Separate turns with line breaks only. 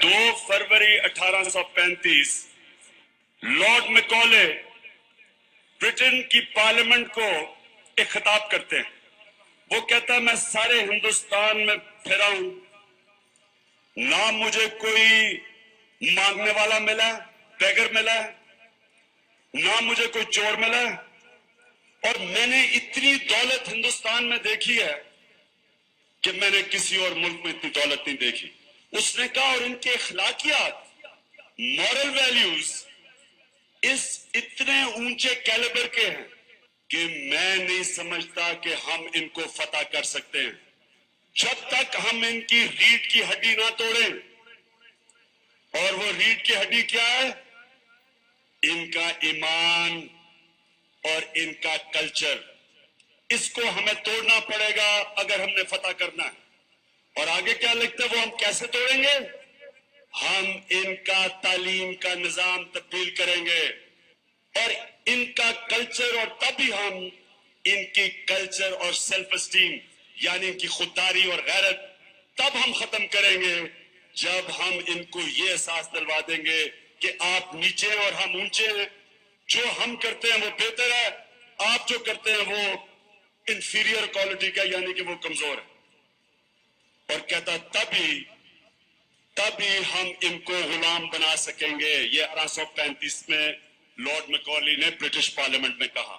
2 फरवरी 1835 Lord Macaulay Britain की parliament को एक खिताब करते हैं। वो कहता है, मैं सारे हिंदुस्तान में फिरा हूं, ना मुझे कोई मांगने वाला मिला, बेगर मिला, ना मुझे कोई चोर मिला, और मैंने इतनी दौलत हिंदुस्तान में देखी है कि मैंने किसी और मुल्क में इतनी दौलत नहीं देखी। उसने कहा, और इनके अखलाकियात, मॉरल वैल्यूज इस इतने ऊंचे कैलिबर के हैं कि मैं नहीं समझता कि हम इनको फतह कर सकते हैं जब तक हम इनकी रीढ़ की हड्डी ना तोड़ें। और वो रीढ़ की हड्डी क्या है? इनका ईमान और इनका कल्चर। इसको हमें तोड़ना पड़ेगा अगर हमने फतह करना है। और आगे क्या लिखते हैं, वो हम कैसे तोड़ेंगे? हम इनका तालीम का निजाम तब्दील करेंगे और इनका कल्चर, और तभी हम इनकी कल्चर और सेल्फ एस्टीम यानी इनकी खुददारी और गैरत तब हम खत्म करेंगे जब हम इनको ये एहसास दिलवा देंगे कि आप नीचे हैं और हम ऊंचे हैं। जो हम करते हैं वो बेहतर है, आप जो करते हैं वो इंफीरियर क्वालिटी का यानी कि वो कमजोर है। और कहता तभी हम इनको गुलाम बना सकेंगे। ये 1835 में लॉर्ड मैकॉले ने ब्रिटिश पार्लियामेंट में कहा।